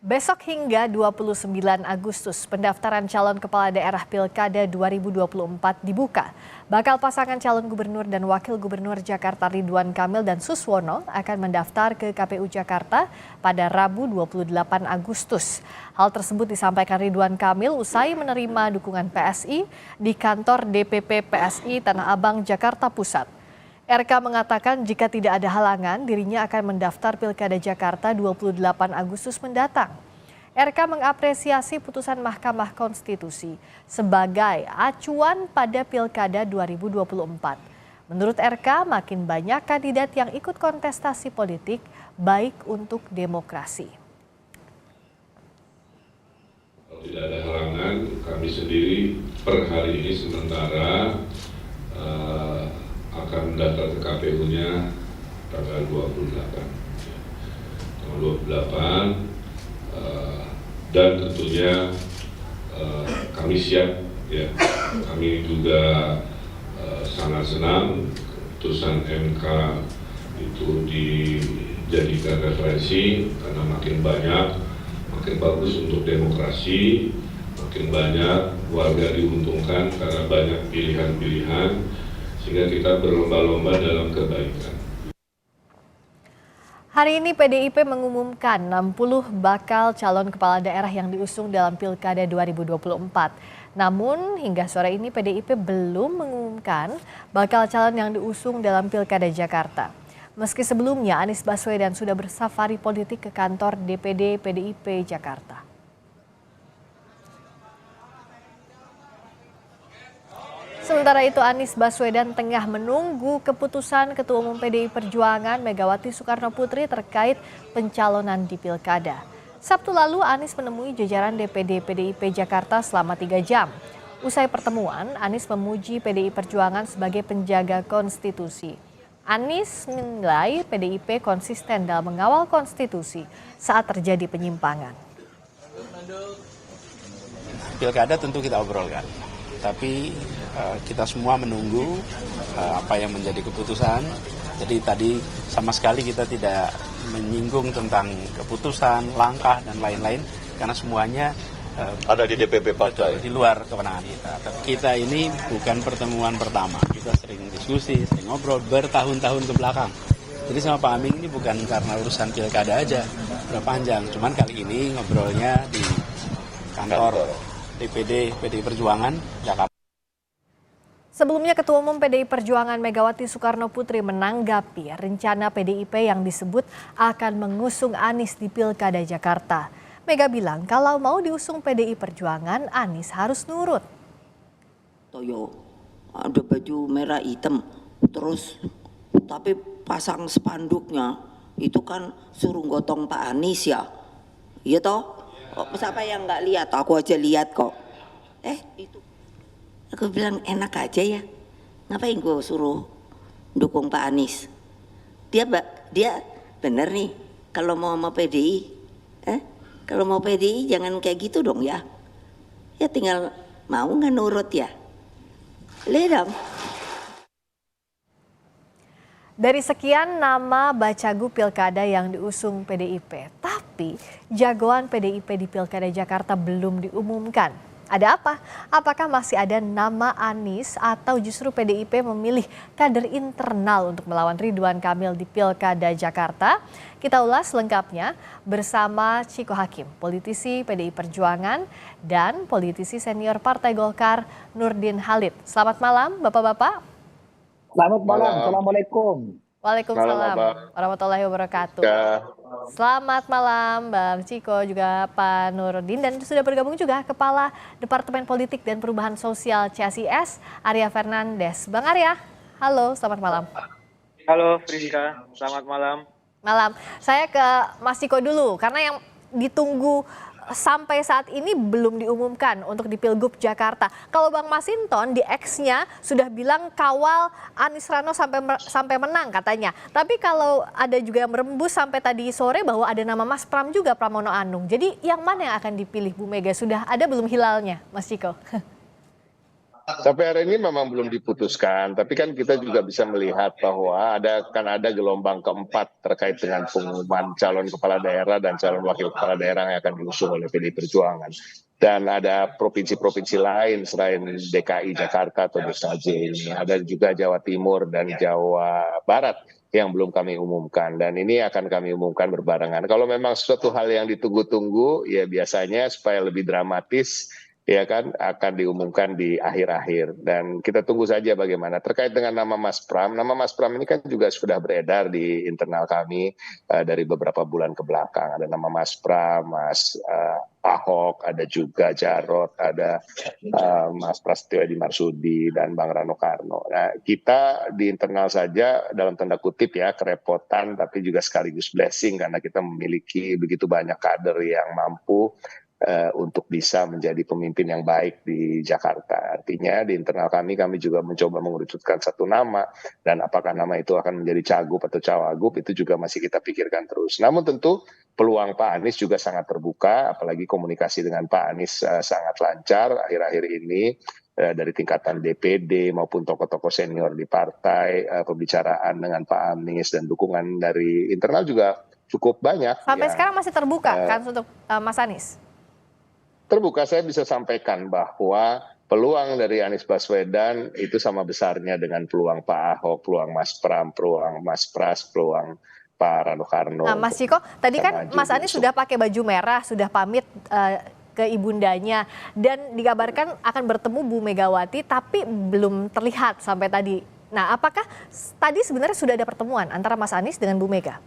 Besok hingga 29 Agustus, pendaftaran calon kepala daerah Pilkada 2024 dibuka. Bakal pasangan calon gubernur dan wakil gubernur Jakarta Ridwan Kamil dan Suswono akan mendaftar ke KPU Jakarta pada Rabu 28 Agustus. Hal tersebut disampaikan Ridwan Kamil usai menerima dukungan PSI di kantor DPP PSI Tanah Abang, Jakarta Pusat. RK mengatakan jika tidak ada halangan, dirinya akan mendaftar Pilkada Jakarta 28 Agustus mendatang. RK mengapresiasi putusan Mahkamah Konstitusi sebagai acuan pada Pilkada 2024. Menurut RK, makin banyak kandidat yang ikut kontestasi politik baik untuk demokrasi. Kalau tidak ada halangan, kami sendiri per hari ini sementara akan mendaftar ke KPU-nya tanggal 28. Tanggal 28 dan tentunya kami siap ya. Kami juga sangat senang putusan MK itu dijadikan referensi karena makin banyak, makin bagus untuk demokrasi, makin banyak warga diuntungkan karena banyak pilihan-pilihan, sehingga kita berlomba-lomba dalam kebaikan. Hari ini PDIP mengumumkan 60 bakal calon kepala daerah yang diusung dalam Pilkada 2024. Namun hingga sore ini PDIP belum mengumumkan bakal calon yang diusung dalam Pilkada Jakarta. Meski sebelumnya Anies Baswedan sudah bersafari politik ke kantor DPD PDIP Jakarta. Sementara itu Anies Baswedan tengah menunggu keputusan Ketua Umum PDI Perjuangan Megawati Soekarno Putri terkait pencalonan di Pilkada. Sabtu lalu Anies menemui jajaran DPD PDIP Jakarta selama 3 jam. Usai pertemuan, Anies memuji PDI Perjuangan sebagai penjaga konstitusi. Anies menilai PDIP konsisten dalam mengawal konstitusi saat terjadi penyimpangan. Pilkada tentu kita obrolkan, tapi kita semua menunggu apa yang menjadi keputusan. Jadi tadi sama sekali kita tidak menyinggung tentang keputusan, langkah, dan lain-lain, karena semuanya ada di DPP partai. Di luar kewenangan kita. Tapi kita ini bukan pertemuan pertama. Kita sering diskusi, sering ngobrol bertahun-tahun ke belakang. Jadi sama Pak Amin ini bukan karena urusan pilkada aja, berpanjang. Cuman kali ini ngobrolnya di kantor DPD PDI Perjuangan Jakarta. Sebelumnya Ketua Umum PDI Perjuangan Megawati Soekarno Putri menanggapi rencana PDIP yang disebut akan mengusung Anies di Pilkada Jakarta. Mega bilang kalau mau diusung PDI Perjuangan, Anies harus nurut. Toyo, ada baju merah hitam, terus tapi pasang spanduknya itu kan suruh gotong Pak Anies ya. Iya toh? Siapa yang nggak lihat? Aku aja lihat kok. Itu. Aku bilang enak aja ya. Ngapain gue suruh dukung Pak Anies? Dia bener nih kalau mau PDI. Kalau mau PDI jangan kayak gitu dong ya. Ya tinggal mau nggak nurut ya. Lihat dong. Dari sekian nama Bacagu Pilkada yang diusung PDIP, tapi jagoan PDIP di Pilkada Jakarta belum diumumkan. Ada apa? Apakah masih ada nama Anies atau justru PDIP memilih kader internal untuk melawan Ridwan Kamil di Pilkada Jakarta? Kita ulas lengkapnya bersama Ciko Hakim, politisi PDI Perjuangan dan politisi senior Partai Golkar Nurdin Halid. Selamat malam Bapak-Bapak. Selamat malam, Assalamualaikum. Waalaikumsalam warahmatullahi wabarakatuh. Ya. Selamat malam Bang Ciko, juga Pak Nurdin, dan sudah bergabung juga Kepala Departemen Politik dan Perubahan Sosial CSIS, Arya Fernandes. Bang Arya, halo, selamat malam. Halo Friska, selamat malam. Malam, saya ke Mas Ciko dulu, karena yang ditunggu sampai saat ini belum diumumkan untuk di Pilgub Jakarta. Kalau Bang Masinton di X-nya sudah bilang kawal Anies Rano sampai menang katanya. Tapi kalau ada juga yang merembus sampai tadi sore bahwa ada nama Mas Pram juga, Pramono Anung. Jadi yang mana yang akan dipilih Bu Mega? Sudah ada belum hilalnya, Mas Ciko? Sampai hari ini memang belum diputuskan, tapi kan kita juga bisa melihat bahwa akan ada gelombang keempat terkait dengan pengumuman calon kepala daerah dan calon wakil kepala daerah yang akan diusung oleh PDI Perjuangan. Dan ada provinsi-provinsi lain selain DKI Jakarta atau DKJ ini. Ada juga Jawa Timur dan Jawa Barat yang belum kami umumkan. Dan ini akan kami umumkan berbarengan. Kalau memang suatu hal yang ditunggu-tunggu, ya biasanya supaya lebih dramatis, ya kan akan diumumkan di akhir-akhir, dan kita tunggu saja bagaimana terkait dengan nama Mas Pram. Nama Mas Pram ini kan juga sudah beredar di internal kami dari beberapa bulan ke belakang. Ada nama Mas Pram, Mas Ahok, ada juga Jarot, ada Mas Prasetyo Edi Marsudi dan Bang Rano Karno. Nah, kita di internal saja dalam tanda kutip ya kerepotan, tapi juga sekaligus blessing karena kita memiliki begitu banyak kader yang mampu untuk bisa menjadi pemimpin yang baik di Jakarta. Artinya di internal kami juga mencoba mengerucutkan satu nama, dan apakah nama itu akan menjadi cagup atau cawagup itu juga masih kita pikirkan terus. Namun tentu peluang Pak Anies juga sangat terbuka, apalagi komunikasi dengan Pak Anies sangat lancar akhir-akhir ini dari tingkatan DPD maupun tokoh-tokoh senior di partai, pembicaraan dengan Pak Anies dan dukungan dari internal juga cukup banyak. Sampai sekarang masih terbuka kan untuk Mas Anies? Terbuka, saya bisa sampaikan bahwa peluang dari Anies Baswedan itu sama besarnya dengan peluang Pak Ahok, peluang Mas Pram, peluang Mas Pras, peluang Pak Rano Karno. Nah, Mas Ciko, tadi kan Mas Anies sudah pakai baju merah, sudah pamit ke ibundanya, dan dikabarkan akan bertemu Bu Megawati, tapi belum terlihat sampai tadi. Nah, apakah tadi sebenarnya sudah ada pertemuan antara Mas Anies dengan Bu Mega?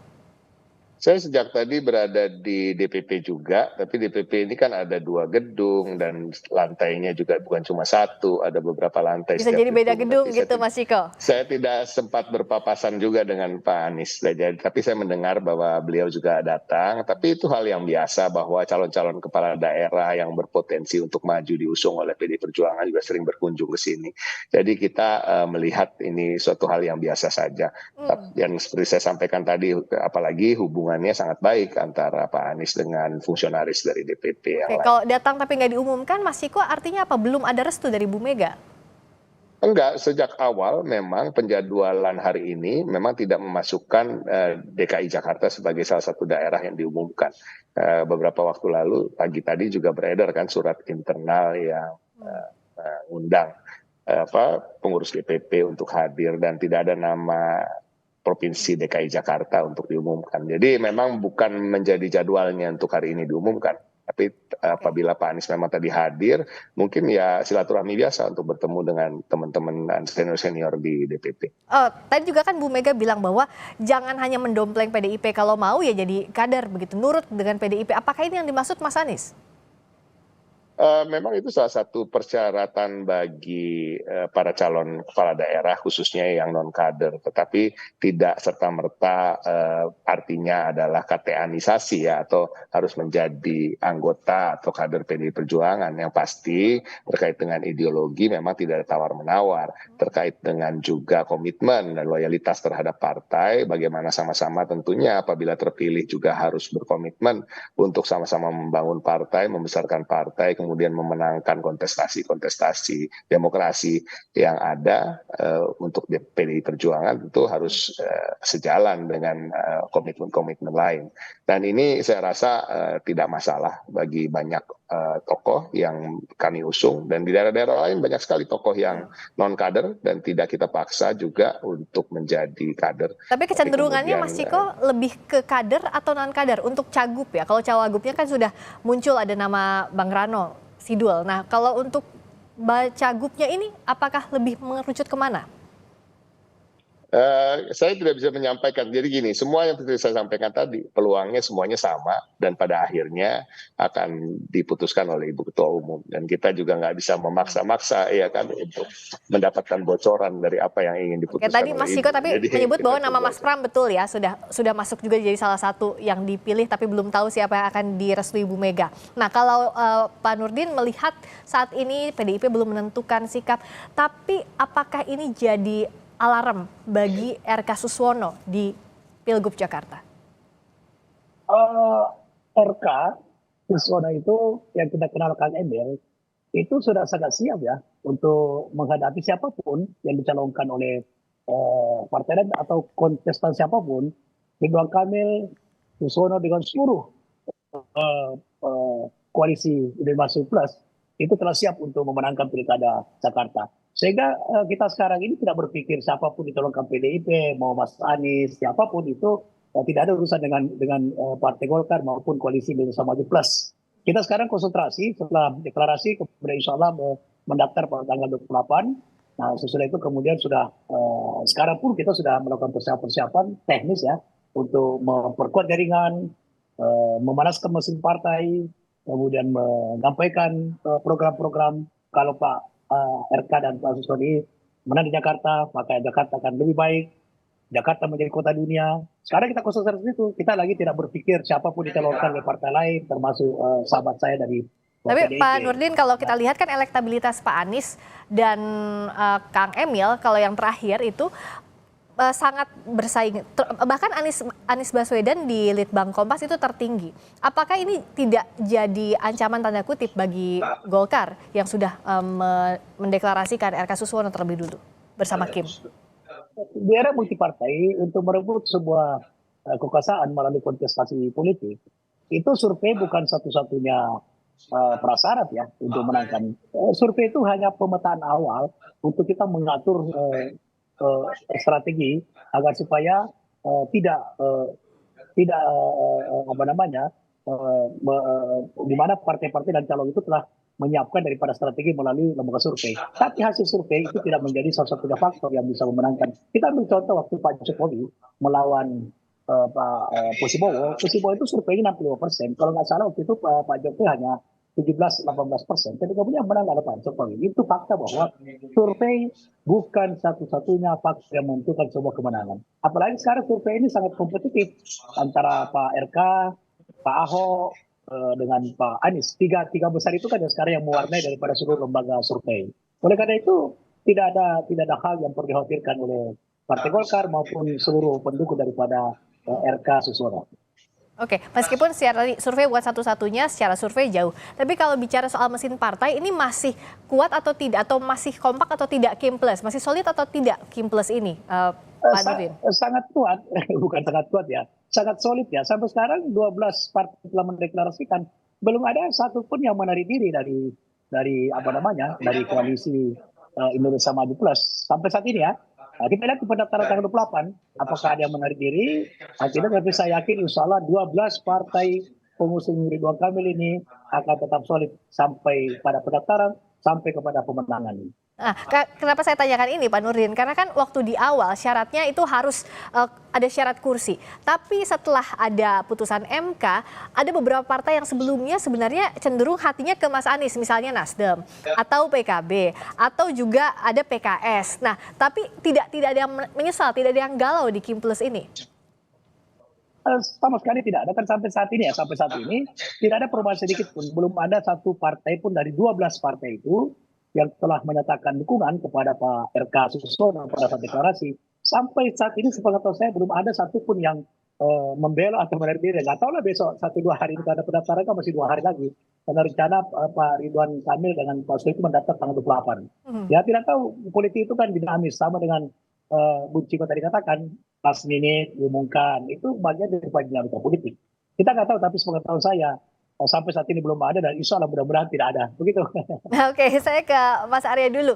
Saya sejak tadi berada di DPP juga, tapi DPP ini kan ada 2 gedung dan lantainya juga bukan cuma satu, ada beberapa lantai. Bisa jadi beda gedung gitu, Mas Ciko? Saya tidak sempat berpapasan juga dengan Pak Anies, tapi saya mendengar bahwa beliau juga datang. Tapi itu hal yang biasa bahwa calon-calon kepala daerah yang berpotensi untuk maju diusung oleh PDI Perjuangan juga sering berkunjung ke sini. Jadi kita melihat ini suatu hal yang biasa saja. Dan seperti saya sampaikan tadi, apalagi hubungannya sangat baik antara Pak Anies dengan fungsionaris dari DPP yang lain. Kalau datang tapi nggak diumumkan, Mas Ciko, artinya apa? Belum ada restu dari Bu Mega? Enggak, sejak awal memang penjadwalan hari ini memang tidak memasukkan DKI Jakarta sebagai salah satu daerah yang diumumkan. Beberapa waktu lalu, pagi tadi juga beredar kan surat internal yang undang pengurus DPP untuk hadir, dan tidak ada nama Provinsi DKI Jakarta untuk diumumkan. Jadi memang bukan menjadi jadwalnya untuk hari ini diumumkan. Tapi apabila Pak Anies memang tadi hadir, mungkin ya silaturahmi biasa untuk bertemu dengan teman-teman dan senior-senior di DPP. Tadi juga kan Bu Mega bilang bahwa jangan hanya mendompleng PDIP, kalau mau ya jadi kader begitu, nurut dengan PDIP. Apakah ini yang dimaksud Mas Anies? Memang itu salah satu persyaratan bagi para calon kepala daerah khususnya yang non kader, tetapi tidak serta-merta artinya adalah KTA-nisasi ya, atau harus menjadi anggota atau kader PDI Perjuangan. Yang pasti terkait dengan ideologi memang tidak ada tawar-menawar, terkait dengan juga komitmen dan loyalitas terhadap partai, bagaimana sama-sama tentunya apabila terpilih juga harus berkomitmen untuk sama-sama membangun partai, membesarkan partai, kemudian memenangkan kontestasi demokrasi yang ada untuk PDI Perjuangan, itu harus sejalan dengan komitmen-komitmen lain. Dan ini saya rasa tidak masalah bagi banyak tokoh yang kami usung, dan di daerah-daerah lain banyak sekali tokoh yang non kader dan tidak kita paksa juga untuk menjadi kader. Tapi kecenderungannya Mas Ciko lebih ke kader atau non kader untuk cagup ya? Kalau cawagupnya kan sudah muncul ada nama Bang Rano Sidul. Nah, kalau untuk cagupnya ini apakah lebih mengerucut kemana? Saya tidak bisa menyampaikan. Jadi gini, semua yang saya sampaikan tadi, peluangnya semuanya sama, dan pada akhirnya akan diputuskan oleh Ibu Ketua Umum. Dan kita juga nggak bisa memaksa-maksa ya kan untuk mendapatkan bocoran dari apa yang ingin diputuskan. Tadi Mas Ciko tapi menyebut bahwa nama Mas Pram betul ya, sudah masuk juga jadi salah satu yang dipilih, tapi belum tahu siapa yang akan direstui Bu Mega. Nah, kalau Pak Nurdin melihat saat ini PDIP belum menentukan sikap, tapi apakah ini jadi alarm bagi RK Suswono di Pilgub Jakarta? RK Suswono itu yang kita kenal Kang Emil, itu sudah sangat siap ya untuk menghadapi siapapun yang dicalonkan oleh partai lain atau kontestan siapapun. Ridwan Kamil, Yuswono dengan seluruh eh, eh, koalisi Indonesia Maju Plus itu telah siap untuk memenangkan pilkada Jakarta. Sehingga kita sekarang ini tidak berpikir siapapun dicalonkan PDIP, mau Mas Anies, siapapun itu tidak ada urusan dengan Partai Golkar maupun koalisi Indonesia Maju Plus. Kita sekarang konsentrasi setelah deklarasi, kemudian insya Allah mendaftar pada tanggal 28. Nah, sesudah itu kemudian sudah sekarang pun kita sudah melakukan persiapan teknis ya untuk memperkuat jaringan, memanaskan mesin partai, kemudian menyampaikan program-program kalau Pak RK dan Pak Suswani menang di Jakarta, maka Jakarta akan lebih baik. Jakarta menjadi kota dunia. Sekarang kita konsentrasi itu. Kita lagi tidak berpikir siapapun dicalonkan oleh partai lain, termasuk sahabat saya dari Tapi PDIP. Pak Nurdin, kalau kita lihat kan elektabilitas Pak Anies dan Kang Emil, kalau yang terakhir itu sangat bersaing. Bahkan Anies Baswedan di Litbang Kompas itu tertinggi. Apakah ini tidak jadi ancaman tanda kutip bagi Golkar yang sudah mendeklarasikan RK Suswono terlebih dulu bersama Kim? Di era multipartai untuk merebut sebuah kekuasaan melalui kontestasi politik, itu survei bukan satu-satunya prasyarat ya untuk menangkan. Survei itu hanya pemetaan awal untuk kita mengatur strategi agar supaya tidak di mana partai-partai dan calon itu telah menyiapkan daripada strategi melalui lembaga survei. Tapi hasil survei itu tidak menjadi salah satunya faktor yang bisa memenangkan. Kita ambil contoh waktu Pak Jokowi melawan Pak Posibowo. Posibowo itu surveinya 65%. Kalau nggak salah waktu itu Pak Jokowi hanya 17-18%. Jadi kemudian menang ada Pak Jokowi. Itu fakta bahwa survei bukan satu-satunya faktor yang menentukan sebuah kemenangan. Apalagi sekarang survei ini sangat kompetitif antara Pak RK, Pak Ahok, dengan Pak Anies. Tiga besar itu kan yang sekarang yang mewarnai daripada seluruh lembaga survei. Oleh karena itu tidak ada hal yang perlu dikhawatirkan oleh Partai Golkar maupun seluruh pendukung daripada RK Suswono. Oke, meskipun secara survei bukan satu-satunya, secara survei jauh. Tapi kalau bicara soal mesin partai, ini masih kuat atau tidak? Atau masih kompak atau tidak Kim Plus? Masih solid atau tidak Kim Plus ini, Pak Nurdin? Sangat kuat, bukan sangat kuat ya. Sangat solid ya. Sampai sekarang 12 partai telah mendeklarasikan. Belum ada satupun yang menarik diri dari koalisi Indonesia Maju Plus. Sampai saat ini ya. Nah, kita lihat di pendaftaran tanggal 28, apakah ada yang menarik diri? Akhirnya tapi saya yakin insya Allah 12 partai pengusung Ridwan Kamil ini akan tetap solid sampai pada pendaftaran, sampai kepada pemenangan. Nah, kenapa saya tanyakan ini Pak Nurdin? Karena kan waktu di awal syaratnya itu harus ada syarat kursi. Tapi setelah ada putusan MK, ada beberapa partai yang sebelumnya sebenarnya cenderung hatinya ke Mas Anies. Misalnya Nasdem, atau PKB, atau juga ada PKS. Nah, tapi tidak ada yang menyesal, tidak ada yang galau di Kim Plus ini. Sama sekali tidak ada, kan sampai saat ini tidak ada perubahan sedikit pun. Belum ada satu partai pun dari 12 partai itu yang telah menyatakan dukungan kepada Pak RK Suswono pada saat deklarasi. Sampai saat ini sepengetahuan saya belum ada satupun yang membela atau menarik diri. Nggak tahu lah besok 1-2 hari itu ada pendaftaran, kan masih 2 hari lagi. Karena rencana Pak Ridwan Kamil dengan Pak Soeharto itu mendaftar tanggal 28. Ya tidak tahu, politik itu kan dinamis, sama dengan Bu Ciko tadi katakan, last minute diumumkan, itu bagian dari dinamika politik. Kita nggak tahu, tapi sepengetahuan saya sampai saat ini belum ada dan insya Allah mudah-mudahan tidak ada. Begitu. Oke, saya ke Mas Arya dulu.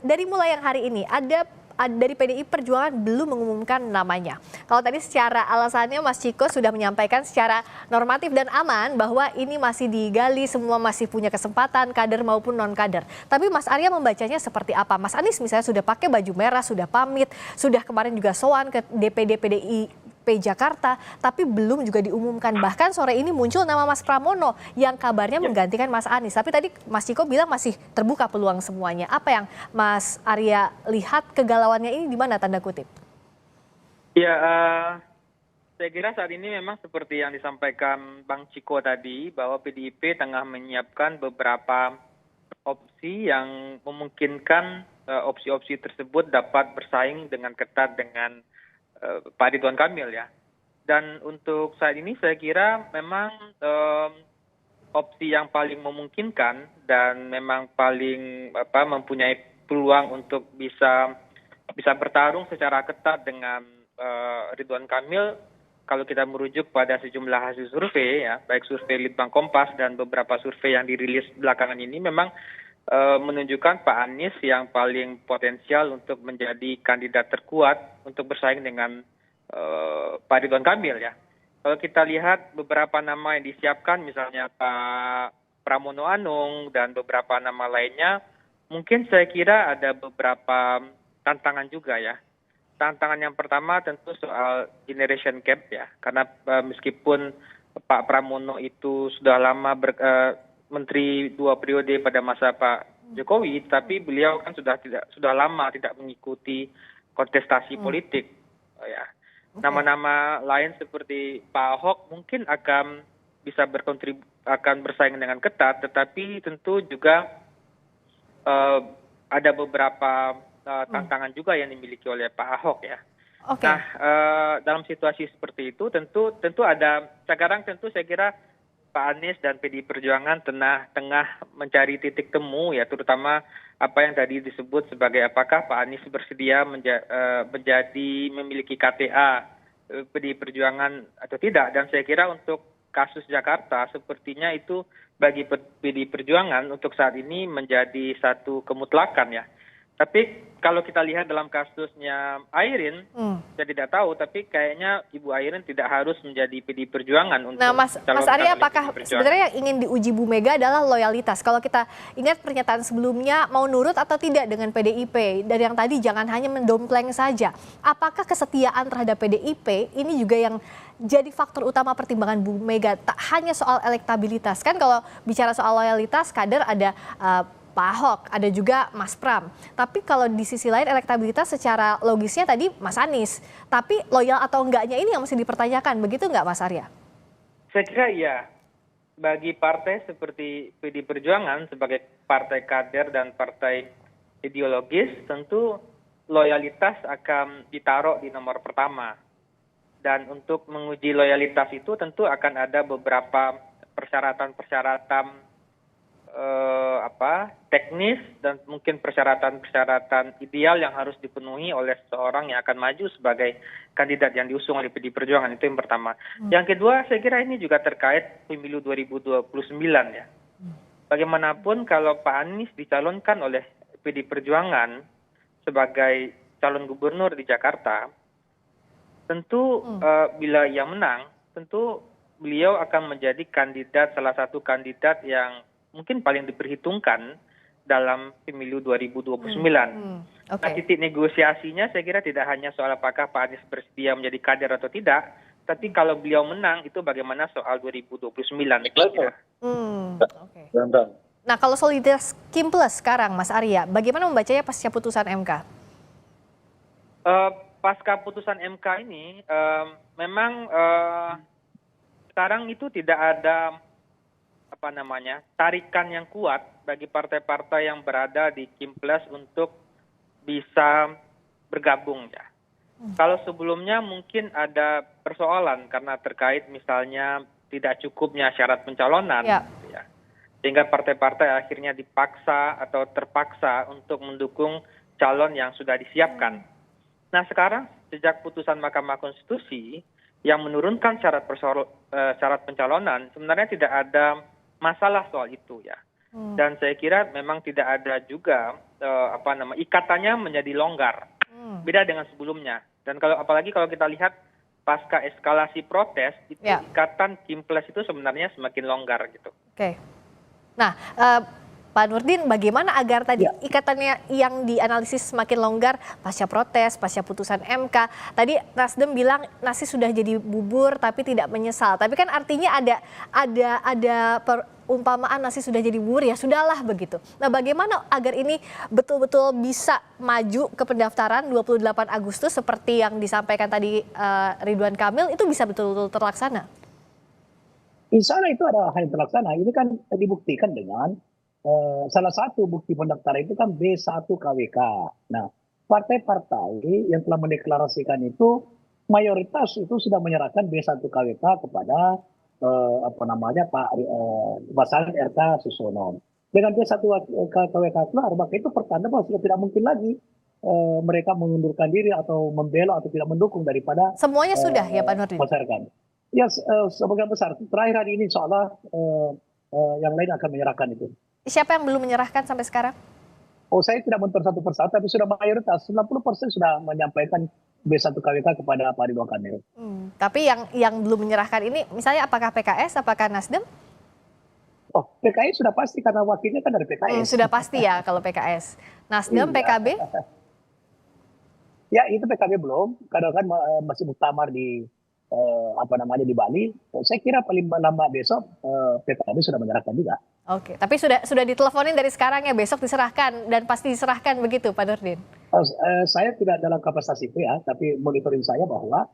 Dari mulai yang hari ini, ada dari PDI Perjuangan belum mengumumkan namanya. Kalau tadi secara alasannya Mas Ciko sudah menyampaikan secara normatif dan aman bahwa ini masih digali, semua masih punya kesempatan, kader maupun non-kader. Tapi Mas Arya membacanya seperti apa? Mas Anies misalnya sudah pakai baju merah, sudah pamit, sudah kemarin juga sowan ke DPD PDIP Jakarta, tapi belum juga diumumkan. Bahkan sore ini muncul nama Mas Pramono yang kabarnya menggantikan Mas Anies. Tapi tadi Mas Ciko bilang masih terbuka peluang semuanya. Apa yang Mas Arya lihat kegalauannya ini di mana tanda kutip? Ya, saya kira saat ini memang seperti yang disampaikan Bang Ciko tadi, bahwa PDIP tengah menyiapkan beberapa opsi yang memungkinkan opsi-opsi tersebut dapat bersaing dengan ketat dengan Pak Ridwan Kamil ya. Dan untuk saat ini saya kira memang opsi yang paling memungkinkan dan memang paling mempunyai peluang untuk bisa bertarung secara ketat dengan Ridwan Kamil kalau kita merujuk pada sejumlah hasil survei ya, baik survei Litbang Kompas dan beberapa survei yang dirilis belakangan ini memang menunjukkan Pak Anies yang paling potensial untuk menjadi kandidat terkuat untuk bersaing dengan Pak Ridwan Kamil ya. Kalau kita lihat beberapa nama yang disiapkan, misalnya Pak Pramono Anung dan beberapa nama lainnya, mungkin saya kira ada beberapa tantangan juga ya. Tantangan yang pertama tentu soal generation gap ya, karena meskipun Pak Pramono itu sudah lama menteri 2 periode pada masa Pak Jokowi, tapi beliau kan sudah lama tidak mengikuti kontestasi politik ya. Nama-nama lain seperti Pak Ahok mungkin akan bisa akan bersaing dengan ketat, tetapi tentu juga ada beberapa tantangan juga yang dimiliki oleh Pak Ahok ya. Oke. Nah, dalam situasi seperti itu tentu ada sekarang tentu saya kira Pak Anies dan PDI Perjuangan tengah mencari titik temu ya, terutama apa yang tadi disebut sebagai apakah Pak Anies bersedia memiliki KTA PDI Perjuangan atau tidak. Dan saya kira untuk kasus Jakarta sepertinya itu bagi PDI Perjuangan untuk saat ini menjadi satu kemutlakan ya. Tapi kalau kita lihat dalam kasusnya Airin, saya tidak tahu, tapi kayaknya Ibu Airin tidak harus menjadi PDI Perjuangan untuk Nah, Mas Arya, apakah sebenarnya yang ingin diuji Bu Mega adalah loyalitas? Kalau kita ingat pernyataan sebelumnya, mau nurut atau tidak dengan PDIP, dari yang tadi jangan hanya mendompleng saja. Apakah kesetiaan terhadap PDIP ini juga yang jadi faktor utama pertimbangan Bu Mega? Tak hanya soal elektabilitas, kan kalau bicara soal loyalitas, kader ada Pak Ahok, ada juga Mas Pram. Tapi kalau di sisi lain elektabilitas secara logisnya tadi Mas Anies. Tapi loyal atau enggaknya ini yang mesti dipertanyakan, begitu enggak Mas Arya? Saya kira iya. Bagi partai seperti PDI Perjuangan sebagai partai kader dan partai ideologis, tentu loyalitas akan ditaruh di nomor pertama. Dan untuk menguji loyalitas itu tentu akan ada beberapa persyaratan-persyaratan teknis dan mungkin persyaratan-persyaratan ideal yang harus dipenuhi oleh seseorang yang akan maju sebagai kandidat yang diusung oleh PDI Perjuangan, itu yang pertama. Yang kedua, saya kira ini juga terkait pemilu 2029 ya. Bagaimanapun kalau Pak Anies dicalonkan oleh PDI Perjuangan sebagai calon gubernur di Jakarta, tentu bila ia menang, tentu beliau akan menjadi salah satu kandidat yang mungkin paling diperhitungkan dalam pemilu 2029. Nah, titik negosiasinya saya kira tidak hanya soal apakah Pak Anies bersedia menjadi kader atau tidak, tapi kalau beliau menang itu bagaimana soal 2029. Nah, kalau soliditas Kim Plus sekarang, Mas Arya, bagaimana membacanya pasca putusan MK? Pasca putusan MK ini memang sekarang itu tidak ada tarikan yang kuat bagi partai-partai yang berada di Kim Plus untuk bisa bergabung ya. Kalau sebelumnya mungkin ada persoalan karena terkait misalnya tidak cukupnya syarat pencalonan, gitu ya. Sehingga partai-partai akhirnya dipaksa atau terpaksa untuk mendukung calon yang sudah disiapkan. Nah, sekarang sejak putusan Mahkamah Konstitusi yang menurunkan syarat pencalonan, sebenarnya tidak ada masalah soal itu ya. Dan saya kira memang tidak ada juga ikatannya menjadi longgar. Beda dengan sebelumnya. Dan apalagi kalau kita lihat pasca eskalasi protes, itu ikatan Kim Plus itu sebenarnya semakin longgar gitu. Oke. Nah, Pak Nurdin, bagaimana agar tadi ikatannya yang dianalisis semakin longgar pasca protes, pasca putusan MK? Tadi Nasdem bilang nasi sudah jadi bubur tapi tidak menyesal. Tapi kan artinya ada perumpamaan nasi sudah jadi bubur, ya sudahlah begitu. Nah, bagaimana agar ini betul-betul bisa maju ke pendaftaran 28 Agustus seperti yang disampaikan tadi Ridwan Kamil, itu bisa betul-betul terlaksana? Insya Allah itu ada hal yang terlaksana. Ini kan dibuktikan dengan salah satu bukti pendaftaran itu kan B1 KWK. Nah, partai-partai yang telah mendeklarasikan itu mayoritas itu sudah menyerahkan B1 KWK kepada pasangan RK Susono. Dengan dia satu KWK keluar, maka itu pertanda bahwa sudah tidak mungkin lagi mereka mengundurkan diri atau membela atau tidak mendukung daripada Semuanya sudah ya Pak Nurdin? masyarakat. Ya, sebagian besar. Terakhir hari ini insya Allah yang lain akan menyerahkan itu. Siapa yang belum menyerahkan sampai sekarang? Oh, saya tidak mentor satu persatu, tapi sudah mayoritas 90% sudah menyampaikan B1 KWK kepada Pak Ridwan Kamil. Tapi yang belum menyerahkan ini, misalnya apakah PKS, apakah Nasdem? Oh, PKS sudah pasti karena wakilnya kan dari PKS. Sudah pasti ya kalau PKS. Nasdem, Iya. PKB? Ya, itu PKB belum. Karena kan masih muktamar di di Bali. Saya kira paling lambat besok PKB sudah menyerahkan juga. Oke, tapi sudah diteleponin dari sekarang ya, besok diserahkan dan pasti diserahkan begitu Pak Nurdin? Saya tidak dalam kapasitas itu ya, tapi monitoring saya bahwa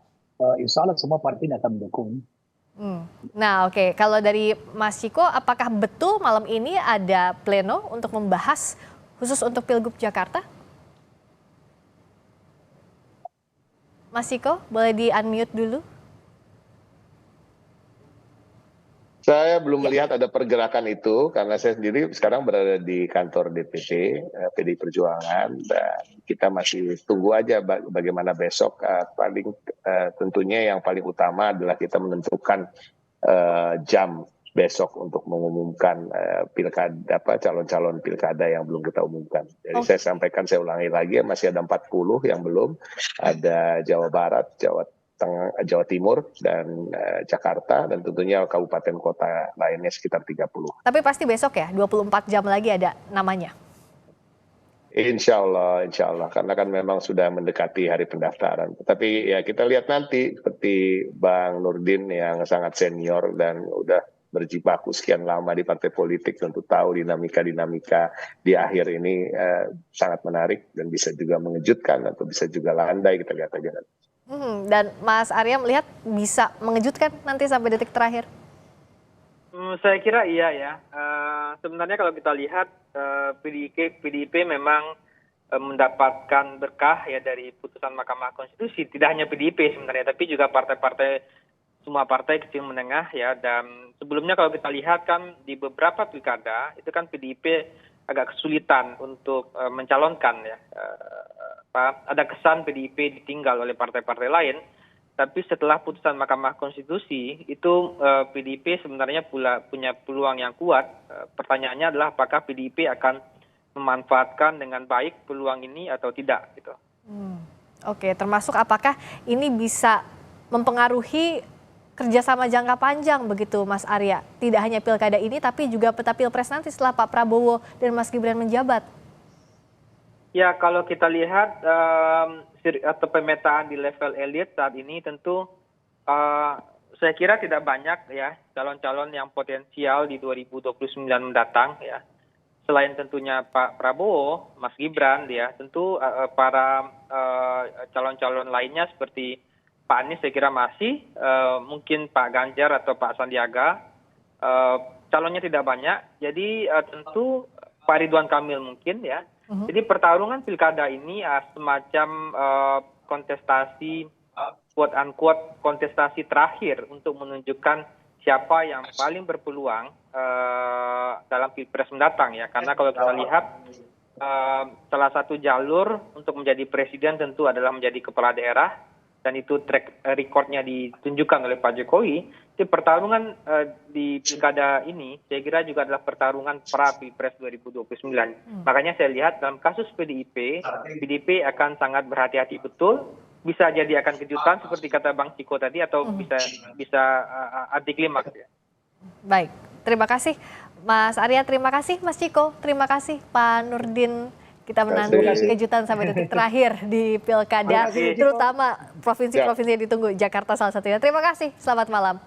insya Allah semua partai akan mendukung. Nah oke, kalau dari Mas Ciko, apakah betul malam ini ada pleno untuk membahas khusus untuk Pilgub Jakarta? Mas Ciko, boleh di-unmute dulu? Saya belum melihat ada pergerakan itu karena saya sendiri sekarang berada di kantor DPP PDI Perjuangan dan kita masih tunggu aja bagaimana besok. Paling tentunya yang paling utama adalah kita menentukan jam besok untuk mengumumkan pilkada calon-calon pilkada yang belum kita umumkan. Jadi saya sampaikan, saya ulangi lagi, masih ada 40 yang belum, ada Jawa Barat, Jawa Timur, dan Jakarta, dan tentunya kabupaten kota lainnya sekitar 30. Tapi pasti besok ya, 24 jam lagi ada namanya? Insya Allah, karena kan memang sudah mendekati hari pendaftaran. Tapi ya kita lihat nanti, seperti Bang Nurdin yang sangat senior dan udah berjibaku sekian lama di partai politik, tentu tahu dinamika di akhir ini sangat menarik dan bisa juga mengejutkan atau bisa juga landai, kita lihat aja nanti. Dan Mas Arya melihat bisa mengejutkan nanti sampai detik terakhir? Saya kira iya ya. Sebenarnya kalau kita lihat PDIP memang mendapatkan berkah ya dari putusan Mahkamah Konstitusi. Tidak hanya PDIP sebenarnya, tapi juga partai-partai, semua partai kecil menengah ya. Dan sebelumnya kalau kita lihat kan di beberapa pilkada itu kan PDIP agak kesulitan untuk mencalonkan ya. Ada kesan PDIP ditinggal oleh partai-partai lain, tapi setelah putusan Mahkamah Konstitusi itu PDIP sebenarnya punya peluang yang kuat. Pertanyaannya adalah apakah PDIP akan memanfaatkan dengan baik peluang ini atau tidak gitu. Oke, termasuk apakah ini bisa mempengaruhi kerjasama jangka panjang begitu Mas Arya? Tidak hanya pilkada ini tapi juga peta pilpres nanti setelah Pak Prabowo dan Mas Gibran menjabat. Ya, kalau kita lihat atau pemetaan di level elit saat ini tentu saya kira tidak banyak ya calon-calon yang potensial di 2029 mendatang ya. Selain tentunya Pak Prabowo, Mas Gibran ya, tentu para calon-calon lainnya seperti Pak Anies saya kira masih, mungkin Pak Ganjar atau Pak Sandiaga, calonnya tidak banyak. Jadi tentu Pak Ridwan Kamil mungkin ya. Jadi pertarungan pilkada ini semacam kontestasi, quote unquote kontestasi terakhir untuk menunjukkan siapa yang paling berpeluang dalam pilpres mendatang ya. Karena kalau kita lihat salah satu jalur untuk menjadi presiden tentu adalah menjadi kepala daerah, dan itu track recordnya ditunjukkan oleh Pak Jokowi. Jadi pertarungan di pilkada ini saya kira juga adalah pertarungan pra Pilpres 2029. Makanya saya lihat dalam kasus PDIP akan sangat berhati-hati betul. Bisa jadi akan kejutan seperti kata Bang Ciko tadi, atau bisa anti klimaks ya. Baik, terima kasih Mas Arya, terima kasih Mas Ciko, terima kasih Pak Nurdin. Kita menanti kejutan sampai detik terakhir di pilkada, terutama provinsi-provinsi yang ditunggu, Jakarta salah satunya. Terima kasih, selamat malam.